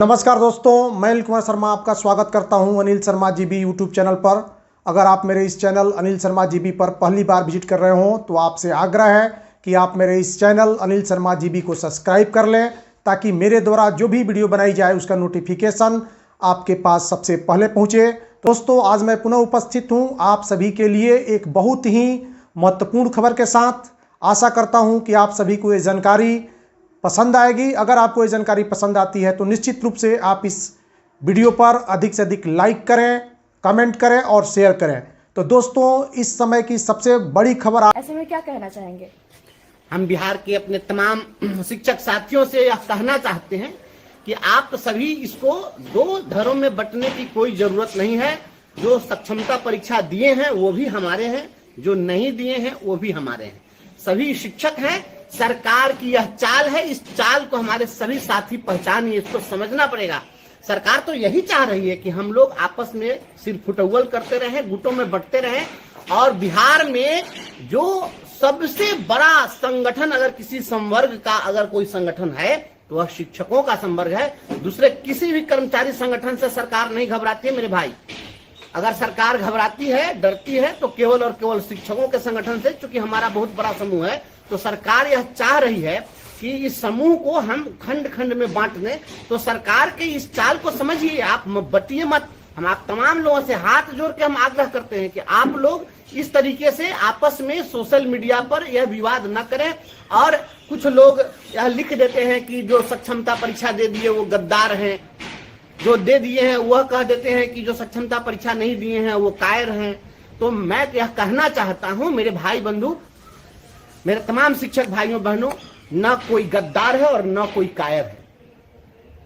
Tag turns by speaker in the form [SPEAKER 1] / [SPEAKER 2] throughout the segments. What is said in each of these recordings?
[SPEAKER 1] नमस्कार दोस्तों, मैं अनिल कुमार शर्मा आपका स्वागत करता हूं Anil Sharma GB YouTube channel पर। अगर आप मेरे इस चैनल अनिल शर्मा जीबी पर पहली बार विजिट कर रहे हो तो आपसे आग्रह है कि आप मेरे इस चैनल अनिल शर्मा जीबी को सब्सक्राइब कर लें ताकि मेरे द्वारा जो भी वीडियो बनाई जाए उसका नोटिफिकेशन आपके पास सबसे पहले पहुंचे। दोस्तों, आज मैं पुनः उपस्थित हूं आप सभी के लिए एक बहुत ही महत्वपूर्ण खबर के साथ। आशा करता हूं कि आप सभी को ये जानकारी पसंद आएगी। अगर आपको ये जानकारी पसंद आती है तो निश्चित रूप से आप इस वीडियो पर अधिक से अधिक लाइक करें, कमेंट करें और शेयर करें। तो दोस्तों, इस समय की सबसे बड़ी खबर
[SPEAKER 2] ऐसे में क्या कहना चाहेंगे?
[SPEAKER 3] हम बिहार के अपने तमाम शिक्षक साथियों से यह कहना चाहते हैं कि आप सभी इसको दो धड़ों में बंटने की कोई जरूरत नहीं है। जो सक्षमता परीक्षा दिए हैं वो भी हमारे हैं, जो नहीं दिए हैं वो भी हमारे हैं। सभी शिक्षक हैं। सरकार की यह चाल है, इस चाल को हमारे सभी साथी पहचानिए, इसको समझना पड़ेगा। सरकार तो यही चाह रही है कि हम लोग आपस में सिर फुटौल करते रहें, गुटों में बंटते रहें। और बिहार में जो सबसे बड़ा संगठन, अगर किसी संवर्ग का अगर कोई संगठन है तो वह शिक्षकों का संवर्ग है। दूसरे किसी भी कर्मचारी संगठन से सरकार नहीं घबराती है मेरे भाई। अगर सरकार घबराती है, डरती है तो केवल और केवल शिक्षकों के संगठन से, क्योंकि हमारा बहुत बड़ा समूह है। तो सरकार यह चाह रही है कि इस समूह को हम खंड खंड में बांट दें। तो सरकार के इस चाल को समझिए, आप बटिए मत। हम आप तमाम लोगों से हाथ जोड़ के हम आग्रह करते हैं कि आप लोग इस तरीके से आपस में सोशल मीडिया पर यह विवाद न करें। और कुछ लोग यह लिख देते हैं कि जो सक्षमता परीक्षा दे दिए वो गद्दार हैं, जो दे दिए हैं वह कह देते हैं कि जो सक्षमता परीक्षा नहीं दिए हैं वो कायर हैं। तो मैं यह कहना चाहता हूं मेरे भाई बंधु, मेरे तमाम शिक्षक भाइयों बहनों, न कोई गद्दार है और न कोई कायर है।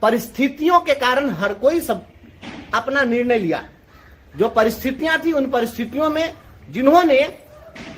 [SPEAKER 3] परिस्थितियों के कारण हर कोई सब अपना निर्णय लिया। जो परिस्थितियां थी उन परिस्थितियों में जिन्होंने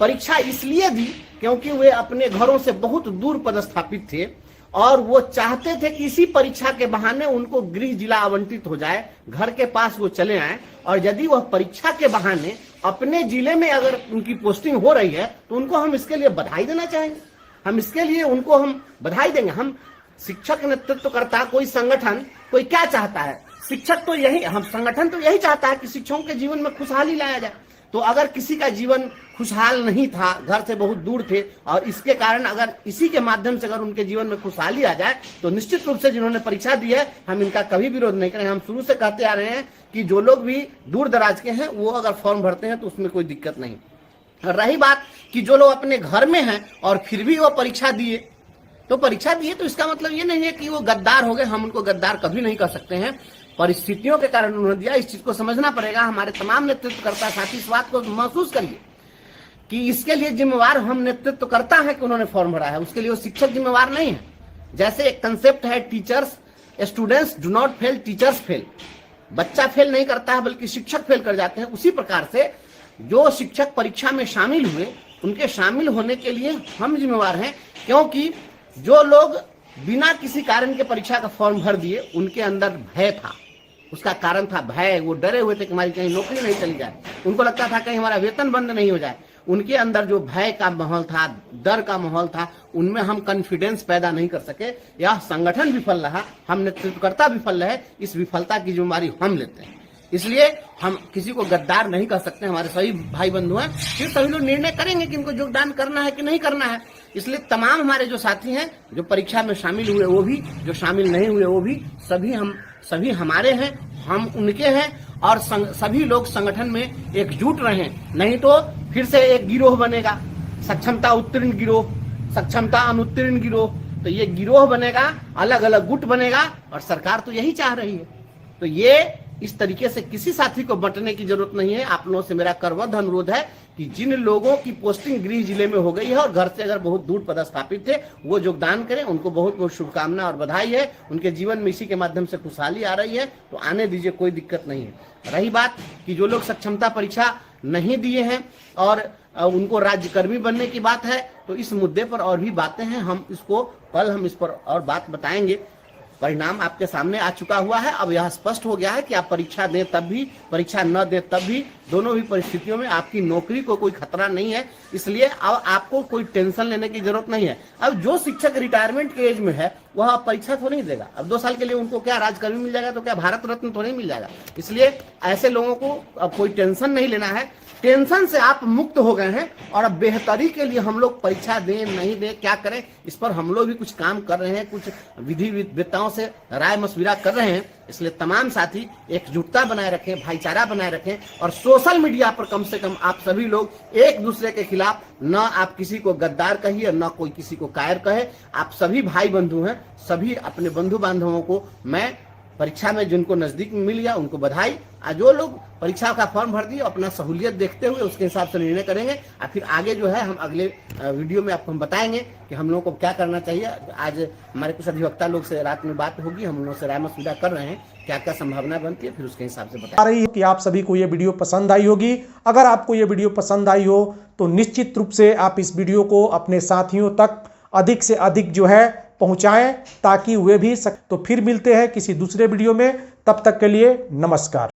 [SPEAKER 3] परीक्षा इसलिए दी क्योंकि वे अपने घरों से बहुत दूर पदस्थापित थे और वो चाहते थे कि इसी परीक्षा के बहाने उनको गृह जिला आवंटित हो जाए, घर के पास वो चले आए। और यदि वह परीक्षा के बहाने अपने जिले में अगर उनकी पोस्टिंग हो रही है तो उनको हम इसके लिए बधाई देना चाहेंगे। हम इसके लिए उनको हम बधाई देंगे। हम शिक्षक नेतृत्व करता कोई संगठन, कोई क्या चाहता है? शिक्षक तो यही, हम संगठन तो यही चाहता है कि शिक्षकों के जीवन में खुशहाली लाया जाए। तो अगर किसी का जीवन खुशहाल नहीं था, घर से बहुत दूर थे, और इसके कारण अगर इसी के माध्यम से अगर उनके जीवन में खुशहाली आ जाए तो निश्चित रूप से जिन्होंने परीक्षा दी है हम इनका कभी विरोध नहीं करें। हम शुरू से कहते आ रहे हैं कि जो लोग भी दूर दराज के हैं वो अगर फॉर्म भरते हैं तो उसमें कोई दिक्कत नहीं। रही बात कि जो लोग अपने घर में हैं और फिर भी वो परीक्षा दिए तो इसका मतलब ये नहीं है कि वो गद्दार हो गए। हम उनको गद्दार कभी नहीं कर सकते हैं। परिस्थितियों के कारण उन्होंने दिया, इस चीज को समझना पड़ेगा। हमारे तमाम नेतृत्वकर्ता साथी इस बात को महसूस करिए कि इसके लिए जिम्मेवार हम नेतृत्व करता है कि उन्होंने फॉर्म भरा है, उसके लिए वो शिक्षक जिम्मेवार नहीं है। जैसे एक कंसेप्ट है teachers, students do not fail, teachers fail. बच्चा फेल नहीं करता है बल्कि शिक्षक फेल कर जाते हैं। उसी प्रकार से जो शिक्षक परीक्षा में शामिल हुए उनके शामिल होने के लिए हम जिम्मेवार हैं, क्योंकि जो लोग बिना किसी कारण के परीक्षा का फॉर्म भर दिए उनके अंदर भय था। उसका कारण था भय। वो डरे हुए थे कि हमारी कहीं नौकरी नहीं चली जाए, उनको लगता था कहीं हमारा वेतन बंद नहीं हो जाए। उनके अंदर जो भय का माहौल था, डर का माहौल था, उनमें हम कॉन्फिडेंस पैदा नहीं कर सके। यह संगठन विफल रहा, हम नेतृत्वकर्ता विफल रहे। इस विफलता की जिम्मेदारी हम लेते हैं। इसलिए हम किसी को गद्दार नहीं कर सकते। हमारे सभी भाई बंधु हैं, फिर सभी लोग निर्णय करेंगे कि इनको योगदान करना है कि नहीं करना है। इसलिए तमाम हमारे जो साथी हैं, जो परीक्षा में शामिल हुए वो भी, जो शामिल नहीं हुए वो भी, सभी हमारे हैं, हम उनके हैं। और सभी लोग संगठन में एकजुट रहें, नहीं तो फिर से एक गिरोह बनेगा, सक्षमता उत्तीर्ण गिरोह, सक्षमता अनुत्तीर्ण गिरोह। तो ये गिरोह बनेगा, अलग अलग गुट बनेगा, और सरकार तो यही चाह रही है। तो ये इस तरीके से किसी साथी को बंटने की जरूरत नहीं है। आप लोगों से मेरा करबद्ध अनुरोध है कि जिन लोगों की पोस्टिंग गृह जिले में हो गई है और घर से अगर बहुत दूर पदस्थापित थे वो योगदान करें। उनको बहुत बहुत शुभकामना और बधाई है। उनके जीवन में इसी के माध्यम से खुशहाली आ रही है, तो आने दीजिए, कोई दिक्कत नहीं है। रही बात कि जो लोग सक्षमता परीक्षा नहीं दिए हैं और उनको राज्यकर्मी बनने की बात है, तो इस मुद्दे पर और भी बातें हैं। हम इस पर और बात बताएंगे। परिणाम आपके सामने आ चुका हुआ है। अब यह स्पष्ट हो गया है कि आप परीक्षा दें तब भी, परीक्षा न दें तब भी, दोनों भी परिस्थितियों में आपकी नौकरी को कोई खतरा नहीं है। इसलिए अब आपको कोई टेंशन लेने की जरूरत नहीं है। अब जो शिक्षक रिटायरमेंट के एज में है वह अब परीक्षा तो नहीं देगा। अब 2 साल के लिए उनको क्या राजकर्मी मिल जाएगा, तो क्या भारत रत्न तो नहीं मिल जाएगा। इसलिए ऐसे लोगों को अब कोई टेंशन नहीं लेना है। टेंशन से आप मुक्त हो गए हैं और अब बेहतरी के लिए हम लोग परीक्षा दें नहीं दें, क्या करें, इस पर हम लोग भी कुछ काम कर रहे हैं, कुछ विधि विद्ताओं से राय मशविरा कर रहे हैं। इसलिए तमाम साथी एकजुटता बनाए रखें, भाईचारा बनाए रखें और सोशल मीडिया पर कम से कम आप सभी लोग एक दूसरे के खिलाफ न आप किसी को गद्दार कहिए, न कोई किसी को कायर कहे। आप सभी भाई बंधु हैं, सभी अपने बंधु बांधवों को मैं परीक्षा में जिनको नजदीक में मिल गया उनको बधाई। जो लोग परीक्षा का फॉर्म भर दिए अपना सहूलियत देखते हुए उसके हिसाब से निर्णय करेंगे और फिर आगे जो है हम अगले वीडियो में आपको हम बताएंगे कि हम लोगों को क्या करना चाहिए। आज हमारे कुछ अधिवक्ता लोग से रात में बात होगी, हम लोगों से राय मशविरा कर रहे हैं क्या क्या संभावना बनती है, फिर उसके हिसाब से बता
[SPEAKER 1] रही है कि आप सभी को ये वीडियो पसंद आई होगी। अगर आपको ये वीडियो पसंद आई हो तो निश्चित रूप से आप इस वीडियो को अपने साथियों तक अधिक से अधिक जो है पहुंचाएं ताकि वे भी तो फिर मिलते हैं किसी दूसरे वीडियो में। तब तक के लिए नमस्कार।